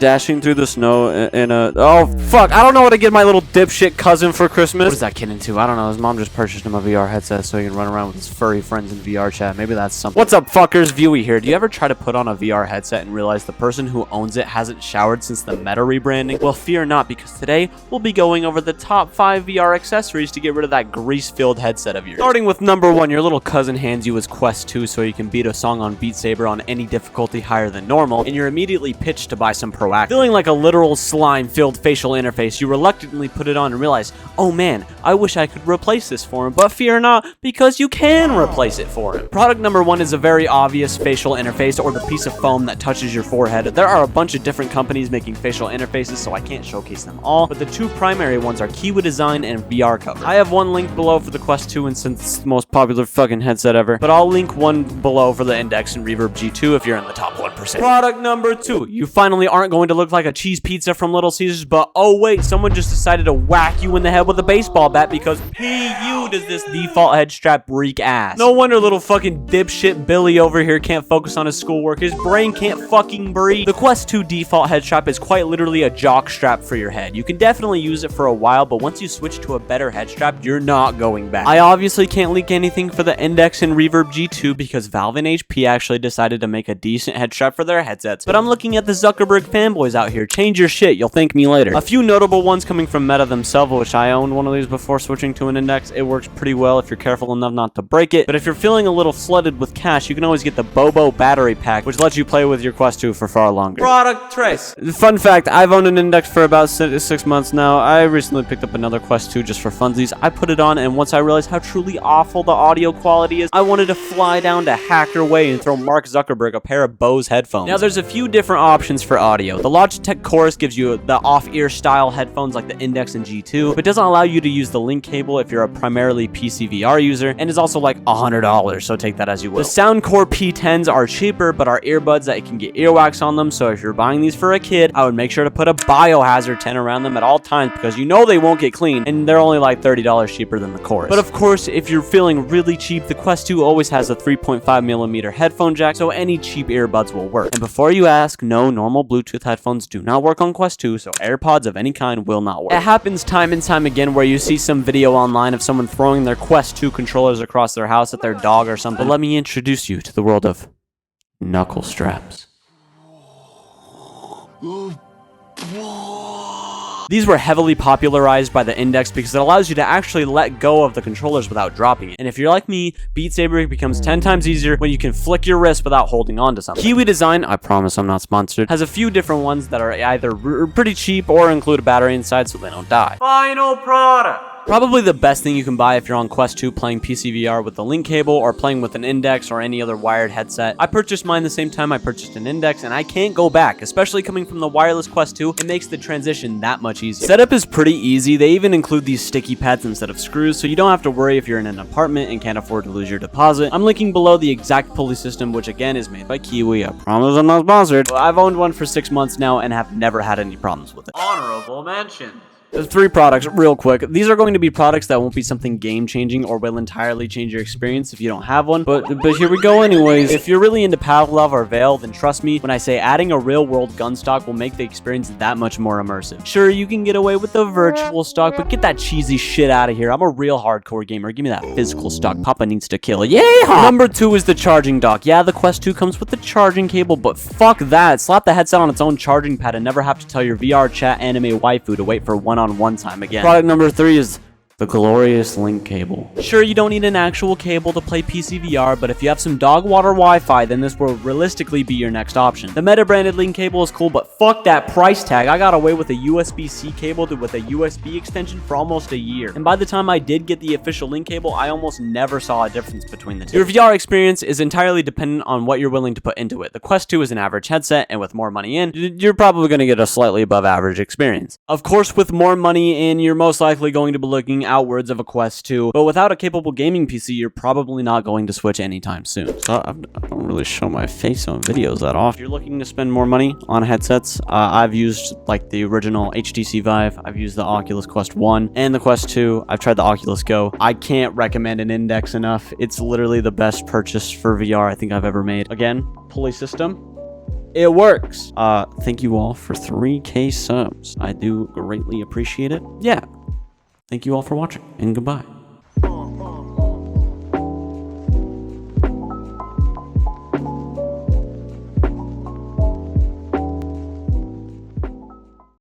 Dashing through the snow in a... Oh, fuck. I don't know what to get my little dipshit cousin for Christmas. What is that kid into? I don't know. His mom just purchased him a VR headset so he can run around with his furry friends in VR chat. Maybe that's something. What's up, fuckers? Viewie here. Do you ever try to put on a VR headset and realize the person who owns it hasn't showered since the Meta rebranding? Well, fear not, because today we'll be going over the top 5 VR accessories to get rid of that grease-filled headset of yours. Starting with number 1, your little cousin hands you his Quest 2 so you can beat a song on Beat Saber on any difficulty higher than normal, and you're immediately pitched to buy some Proactive. Feeling like a literal slime-filled facial interface, you reluctantly put it on and realize, oh man, I wish I could replace this for him, but fear not, because you can replace it for him. Product number 1 is a very obvious facial interface, or the piece of foam that touches your forehead. There are a bunch of different companies making facial interfaces, so I can't showcase them all, but the 2 primary ones are Kiwi Design and VR Cover. I have one link below for the Quest 2, and since it's the most popular fucking headset ever, but I'll link one below for the Index and Reverb G2 if you're in the top 1%. Product number 2, you finally aren't going to look like a cheese pizza from Little Caesars, but oh wait, someone just decided to whack you in the head with a baseball bat because PU does this default head strap reek ass. No wonder little fucking dipshit Billy over here can't focus on his schoolwork. His brain can't fucking breathe. The Quest 2 default head strap is quite literally a jock strap for your head. You can definitely use it for a while, but once you switch to a better head strap, you're not going back. I obviously can't leak anything for the Index and Reverb G2 because Valve and HP actually decided to make a decent head strap for their headsets, but I'm looking at the Zuckerberg fanboys out here. Change your shit, you'll thank me later. A few notable ones coming from Meta themselves, which I owned one of these before switching to an Index. It works pretty well if you're careful enough not to break it, but if you're feeling a little flooded with cash, you can always get the Bobo battery pack, which lets you play with your Quest 2 for far longer. Product trace. Fun fact, I've owned an Index for about 6 months now. I recently picked up another Quest 2 just for funsies. I put it on, and once I realized how truly awful the audio quality is, I wanted to fly down to Hacker Way and throw Mark Zuckerberg a pair of Bose headphones. Now, there's a few different options for audio. The Logitech Chorus gives you the off-ear style headphones like the Index and G2, but doesn't allow you to use the link cable if you're a primarily PC VR user, and is also like $100, so take that as you will. The Soundcore P10s are cheaper, but are earbuds that can get earwax on them, so if you're buying these for a kid, I would make sure to put a biohazard tent around them at all times because you know they won't get clean, and they're only like $30 cheaper than the Chorus. But of course, if you're feeling really cheap, the Quest 2 always has a 3.5mm headphone jack, so any cheap earbuds will work. And before you ask, no, normal Bluetooth headphones do not work on Quest 2, so AirPods of any kind will not work. It happens time and time again where you see some video online of someone throwing their Quest 2 controllers across their house at their dog or something. But let me introduce you to the world of Knuckle Straps. These were heavily popularized by the Index because it allows you to actually let go of the controllers without dropping it. And if you're like me, Beat Saber becomes 10 times easier when you can flick your wrist without holding on to something. Kiwi Design, I promise I'm not sponsored, has a few different ones that are either pretty cheap or include a battery inside so they don't die. Final product. Probably the best thing you can buy if you're on Quest 2 playing PC VR with the link cable or playing with an Index or any other wired headset. I purchased mine the same time I purchased an Index, and I can't go back, especially coming from the wireless Quest 2. It makes the transition that much easier. Setup is pretty easy. They even include these sticky pads instead of screws, so you don't have to worry if you're in an apartment and can't afford to lose your deposit. I'm linking below the exact pulley system, which again is made by Kiwi. I promise I'm not sponsored. Well, I've owned one for 6 months now and have never had any problems with it. Honorable mention. There's 3 products real quick. These are going to be products that won't be something game-changing or will entirely change your experience if you don't have one, but here we go anyways. If you're really into Pavlov or Veil, then trust me when I say adding a real-world gun stock will make the experience that much more immersive. Sure, you can get away with the virtual stock, but get that cheesy shit out of here. I'm a real hardcore gamer. Give me that physical stock. Papa needs to kill. Yeehaw! Number 2 is the charging dock. Yeah, the Quest 2 comes with the charging cable, but fuck that. Slap the headset on its own charging pad and never have to tell your VR chat anime waifu to wait for one-on-one time again. Product number 3 is the glorious link cable. Sure, you don't need an actual cable to play PC VR, but if you have some dog water Wi-Fi, then this will realistically be your next option. The Meta branded link cable is cool, but fuck that price tag. I got away with a USB-C cable with a USB extension for almost a year. And by the time I did get the official link cable, I almost never saw a difference between the two. Your VR experience is entirely dependent on what you're willing to put into it. The Quest 2 is an average headset, and with more money in, you're probably going to get a slightly above average experience. Of course, with more money in, you're most likely going to be looking outwards of a Quest 2, but without a capable gaming PC, you're probably not going to switch anytime soon. So I don't really show my face on videos that often. If you're looking to spend more money on headsets, I've used like the original HTC Vive, I've used the Oculus Quest 1 and the Quest 2. I've tried the Oculus Go. I can't recommend an Index enough. It's literally the best purchase for VR I think I've ever made. Again, pulley system. It works. Thank you all for 3K subs. I do greatly appreciate it. Yeah. Thank you all for watching, and goodbye.